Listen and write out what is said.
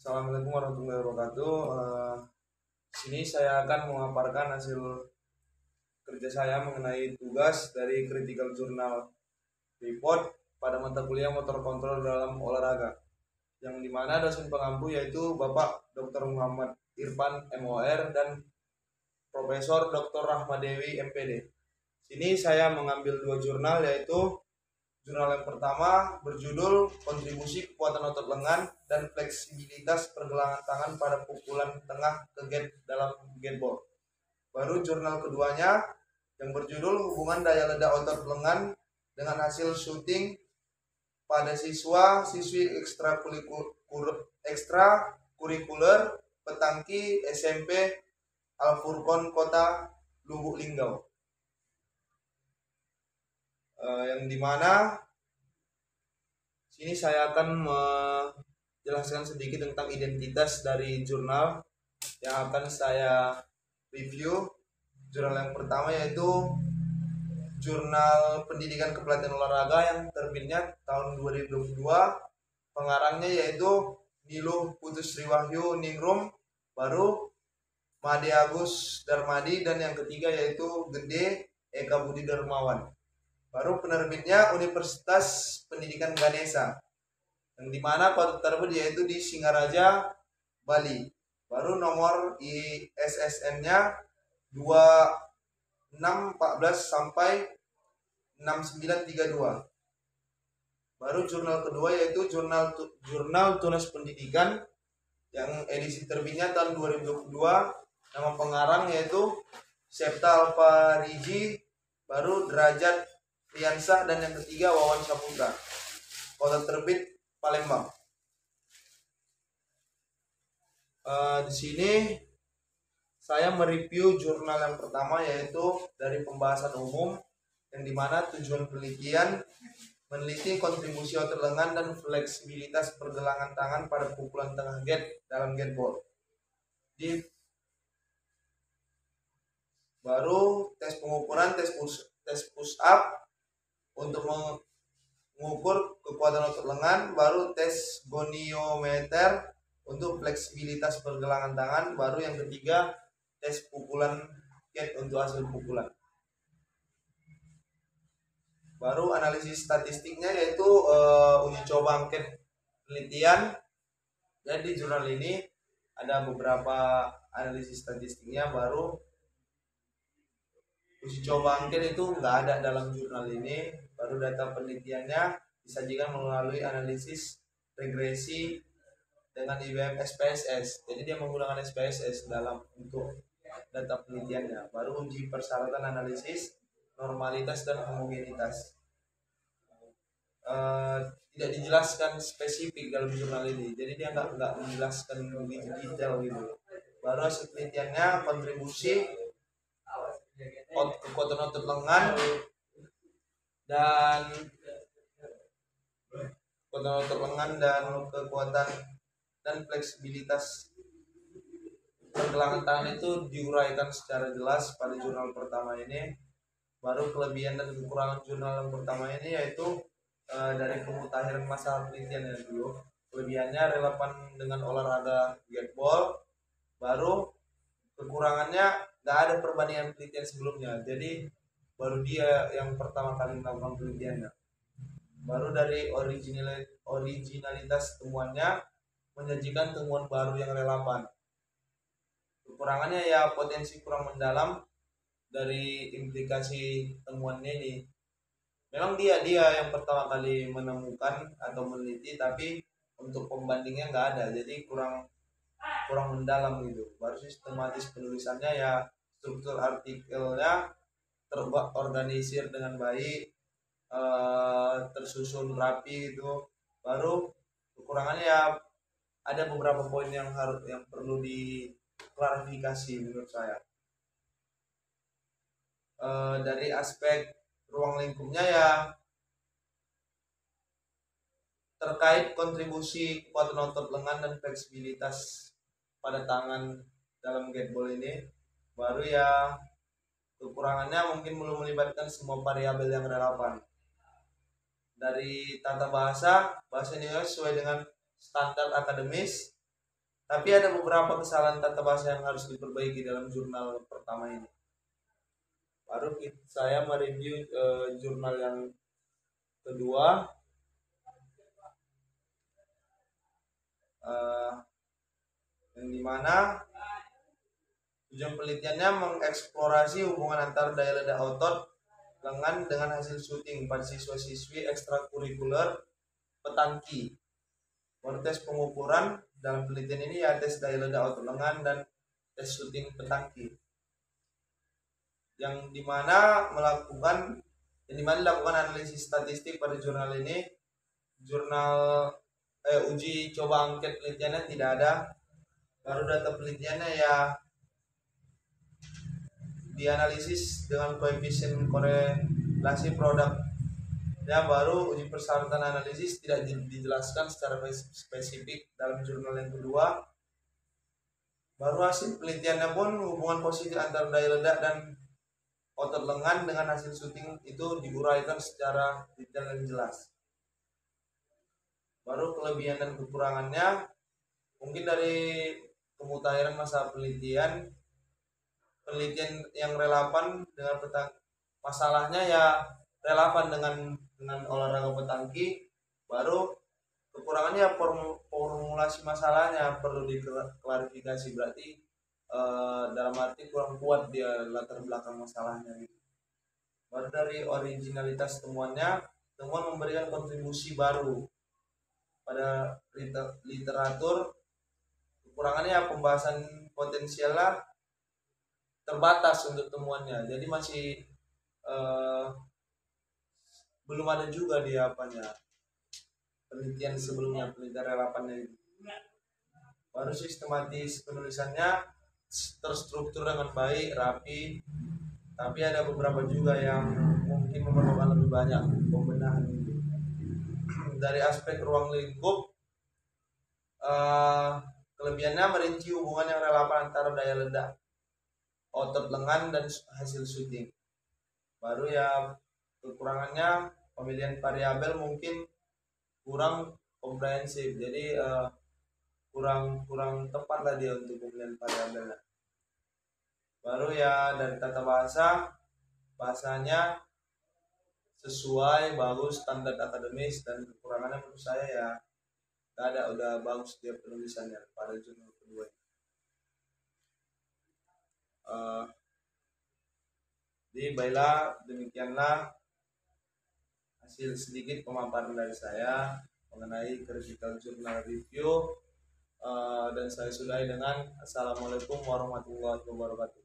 Assalamualaikum warahmatullahi wabarakatuh. Sini saya akan memaparkan hasil kerja saya mengenai tugas dari Critical Journal Report pada mata kuliah motor kontrol dalam olahraga, yang dimana dosen pengampu yaitu Bapak Dr. Muhammad Irfan MOR dan Profesor Dr. Rahmadewi MPD. Sini saya mengambil dua jurnal, yaitu jurnal yang pertama berjudul Kontribusi Kekuatan Otot Lengan dan Fleksibilitas Pergelangan Tangan pada Pukulan Tengah ke Gate dalam Gateball. Baru jurnal keduanya yang berjudul Hubungan Daya Ledak Otot Lengan dengan Hasil Syuting pada Siswa-Siswi Ekstrakurikuler Petangki SMP Al-Furqon Kota Lubuk Linggau. Yang dimana sini saya akan menjelaskan sedikit tentang identitas dari jurnal yang akan saya review. Jurnal yang pertama yaitu Jurnal Pendidikan Kepelatihan Olahraga yang terbitnya tahun 2022. Pengarangnya yaitu Niluh Putusri Wahyu Ningrum, baru Made Agus Darmadi, dan yang ketiga yaitu Gede Eka Budi Darmawan. Baru penerbitnya Universitas Pendidikan Ganesha, yang dimana kota terbit yaitu di Singaraja, Bali. Baru nomor ISSN-nya 2614 sampai 6932. Baru jurnal kedua yaitu Jurnal Tunas Pendidikan yang edisi terbitnya tahun 2022. Nama pengarang yaitu Septa Alfariji, baru Derajat Riansah, dan yang ketiga Wawan Saputra. Kota terbit Palembang. Di sini saya mereview jurnal yang pertama yaitu dari pembahasan umum, yang dimana tujuan penelitian meneliti kontribusi otot lengan dan fleksibilitas pergelangan tangan pada pukulan tengah gate dalam gateball. Baru tes pengukuran, tes push up untuk mengukur kekuatan otot lengan, baru tes goniometer untuk fleksibilitas pergelangan tangan, baru yang ketiga tes pukulan gate untuk hasil pukulan. Baru analisis statistiknya yaitu uji coba angket penelitian. Dan di jurnal ini ada beberapa analisis statistiknya. Baru uji coba angket itu nggak ada dalam jurnal ini. Baru data penelitiannya disajikan melalui analisis regresi dengan IBM SPSS. Jadi dia menggunakan SPSS dalam untuk data penelitiannya. Baru uji persyaratan analisis, normalitas dan homogenitas. Tidak dijelaskan spesifik dalam jurnal ini, jadi dia nggak menjelaskan begitu detail gitu. Baru hasil penelitiannya kontribusi kekuatan otot lengan dan kekuatan dan fleksibilitas pergelangan tangan itu diuraikan secara jelas pada jurnal pertama ini. Baru kelebihan dan kekurangan jurnal yang pertama ini yaitu dari pemutahiran masalah penelitiannya dulu. Kelebihannya relevan dengan olahraga gateball. Baru kekurangannya nggak ada perbandingan penelitian sebelumnya, jadi baru dia yang pertama kali melakukan penelitiannya. Baru dari originalitas temuannya, menyajikan temuan baru yang relevan. Kekurangannya ya potensi kurang mendalam dari implikasi temuannya ini. Memang dia yang pertama kali menemukan atau meneliti, tapi untuk pembandingnya nggak ada, jadi kurang mendalam gitu. Baru sistematis penulisannya ya, struktur artikelnya terorganisir dengan baik, tersusun rapi gitu. Baru kekurangannya ya ada beberapa poin yang perlu diklarifikasi menurut saya. Dari aspek ruang lingkupnya ya, terkait kontribusi kekuatan otot lengan dan fleksibilitas pada tangan dalam gateball ini. Baru ya kekurangannya mungkin belum melibatkan semua variabel yang relevan. Dari tata bahasa Indonesia sesuai dengan standar akademis, Tapi ada beberapa kesalahan tata bahasa yang harus diperbaiki dalam jurnal pertama ini. Baru saya mereview jurnal yang kedua, yang dimana tujuan penelitiannya mengeksplorasi hubungan antara daya ledak otot lengan dengan hasil syuting pada siswa-siswi ekstrakurikuler petangki. Tes pengukuran dalam penelitian ini ya tes daya ledak otot lengan dan tes syuting petangki. Yang dimana dilakukan analisis statistik pada jurnal ini. Jurnal uji coba angket penelitiannya tidak ada. Baru data penelitiannya ya dianalisis dengan koefisien korelasi produk. Ya, baru uji persyaratan analisis tidak dijelaskan secara spesifik dalam jurnal yang kedua. Baru hasil penelitiannya pun hubungan positif antara daya ledak dan otot lengan dengan hasil syuting itu diuraikan secara detail dan jelas. Baru kelebihan dan kekurangannya, mungkin dari kemutahiran masa penelitian yang relevan dengan masalahnya ya relevan dengan olahraga petangki. Baru kekurangannya formulasi masalahnya perlu diklarifikasi, berarti dalam arti kurang kuat dia latar belakang masalahnya gitu. Baru dari originalitas temuan memberikan kontribusi baru pada literatur. Kekurangannya pembahasan potensialnya terbatas untuk temuannya, jadi masih belum ada juga di penelitian sebelumnya, penelitian relevannya. Baru sistematis penulisannya terstruktur dengan baik, rapi, tapi ada beberapa juga yang mungkin memerlukan lebih banyak pembenahan. Dari aspek ruang lingkup, kelebihannya merinci hubungan yang relevan antara daya ledak otot lengan dan hasil syuting. Baru ya kekurangannya pemilihan variabel mungkin kurang komprehensif, jadi kurang tepat lah dia untuk pemilihan variabelnya. Baru ya dari tata bahasanya sesuai, bagus, standar akademis. Dan kekurangannya menurut saya ya gak ada, udah bagus dia penulisannya pada jurnal kedua. Jadi baiklah, demikianlah hasil sedikit pemaparan dari saya mengenai critical journal review, dan saya sudahi dengan assalamualaikum warahmatullahi wabarakatuh.